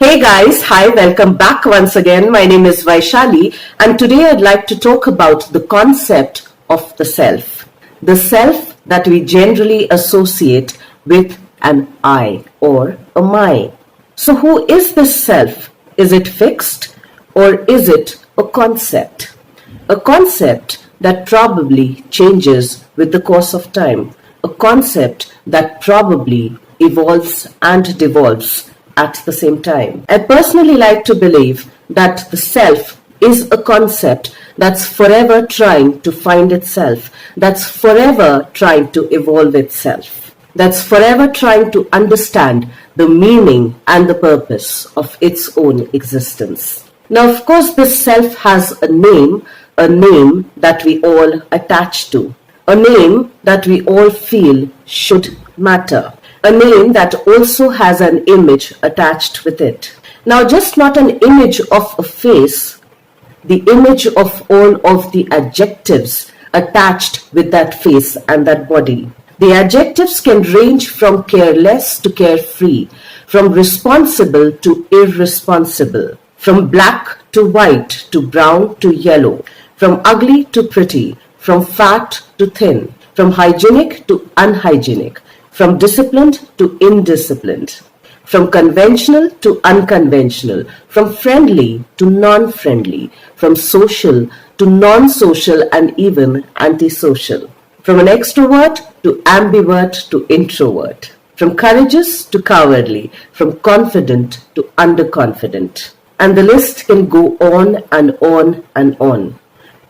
Hey guys, hi, welcome back once again. My name is Vaishali, and today I'd like to talk about the concept of the self. The self that we generally associate with an I or a my. So, who is this self? Is it fixed or is it a concept? A concept that probably changes with the course of time. A concept that probably evolves and devolves at the same time. I personally like to believe that the self is a concept that's forever trying to find itself, that's forever trying to evolve itself, that's forever trying to understand the meaning and the purpose of its own existence. Now, of course, this self has a name that we all attach to, a name that we all feel should matter, a name that also has an image attached with it. Now, just not an image of a face, the image of all of the adjectives attached with that face and that body. The adjectives can range from careless to carefree, from responsible to irresponsible, from black to white to brown to yellow, from ugly to pretty, from fat to thin, from hygienic to unhygienic, from disciplined to indisciplined, from conventional to unconventional, from friendly to non-friendly, from social to non-social and even antisocial, from an extrovert to ambivert to introvert, from courageous to cowardly, from confident to underconfident. And the list can go on and on and on.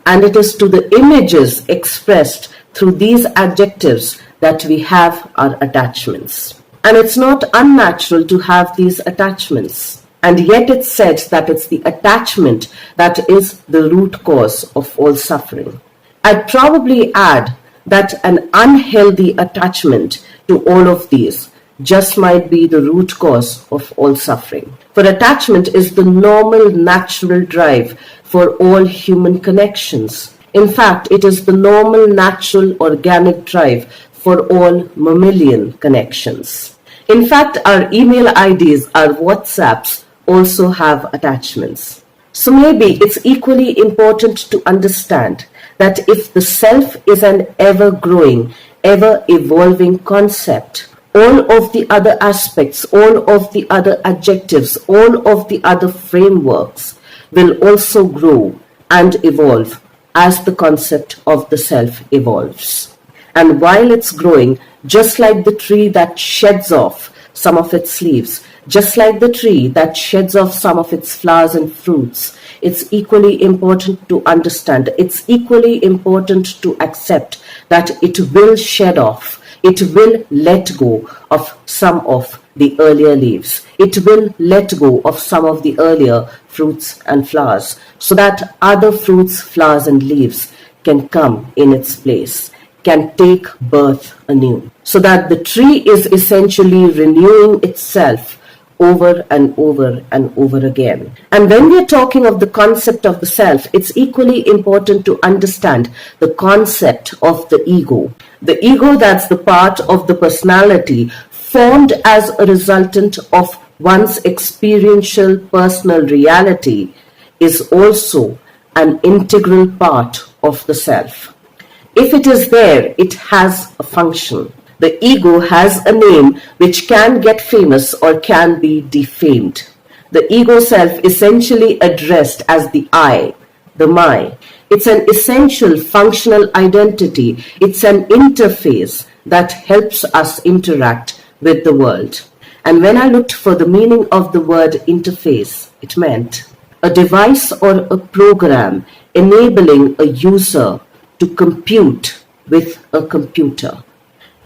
And it is to the images expressed through these adjectives that we have our attachments. And it's not unnatural to have these attachments. And yet it's said that it's the attachment that is the root cause of all suffering. I'd probably add that an unhealthy attachment to all of these just might be the root cause of all suffering. For attachment is the normal natural drive for all human connections. In fact, it is the normal natural organic drive for all mammalian connections. In fact, our email IDs, our WhatsApps also have attachments. So maybe it's equally important to understand that if the self is an ever-growing, ever-evolving concept, all of the other aspects, all of the other adjectives, all of the other frameworks will also grow and evolve as the concept of the self evolves. And while it's growing, just like the tree that sheds off some of its leaves, just like the tree that sheds off some of its flowers and fruits, it's equally important to understand, it's equally important to accept that it will shed off, it will let go of some of the earlier leaves. It will let go of some of the earlier fruits and flowers so that other fruits, flowers and leaves can come in its place, can take birth anew, so that the tree is essentially renewing itself over and over and over again. And when we are talking of the concept of the self, it's equally important to understand the concept of the ego. The ego, that's the part of the personality formed as a resultant of one's experiential personal reality, is also an integral part of the self. If it is there, it has a function. The ego has a name which can get famous or can be defamed. The ego self essentially addressed as the I, the my. It's an essential functional identity. It's an interface that helps us interact with the world. And when I looked for the meaning of the word interface, it meant a device or a program enabling a user to compute with a computer.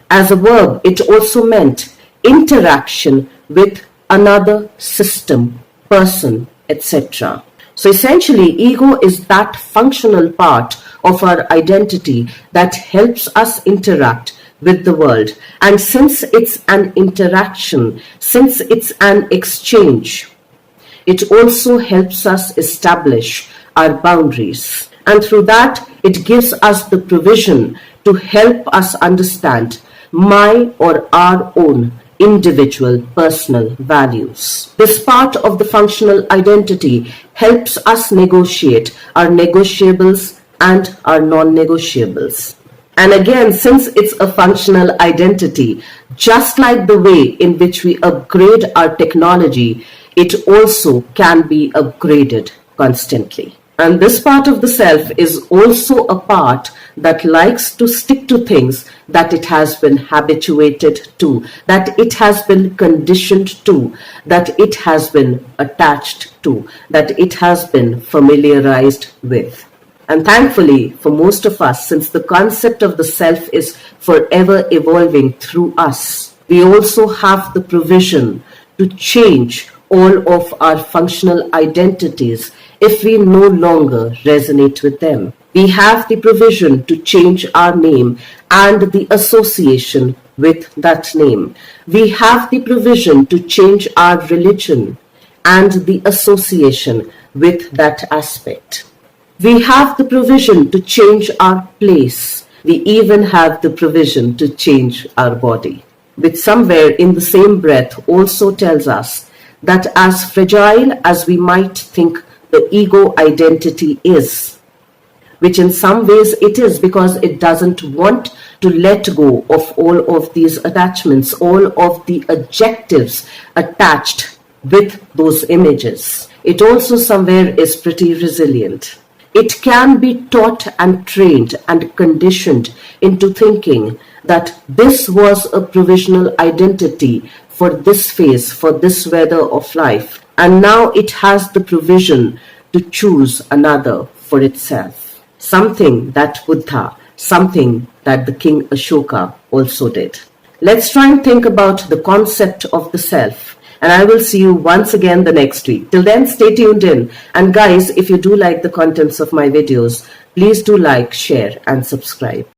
As a verb, it also meant interaction with another system, person, etc. So essentially, ego is that functional part of our identity that helps us interact with the world. And since it's an interaction, since it's an exchange, it also helps us establish our boundaries. And through that, it gives us the provision to help us understand my or our own individual personal values. This part of the functional identity helps us negotiate our negotiables and our non-negotiables. And again, since it's a functional identity, just like the way in which we upgrade our technology, it also can be upgraded constantly. And this part of the self is also a part that likes to stick to things that it has been habituated to, that it has been conditioned to, that it has been attached to, that it has been familiarized with. And thankfully, for most of us, since the concept of the self is forever evolving through us, we also have the provision to change all of our functional identities if we no longer resonate with them. We have the provision to change our name and the association with that name. We have the provision to change our religion and the association with that aspect. We have the provision to change our place. We even have the provision to change our body, which somewhere in the same breath also tells us that as fragile as we might think the ego identity is, which in some ways it is because it doesn't want to let go of all of these attachments, all of the adjectives attached with those images. It also somewhere is pretty resilient. It can be taught and trained and conditioned into thinking that this was a provisional identity for this phase, for this weather of life, and now it has the provision to choose another for itself. Something that Buddha, something that the King Ashoka also did. Let's try and think about the concept of the self. And I will see you once again the next week. Till then, stay tuned in. And guys, if you do like the contents of my videos, please do like, share, and subscribe.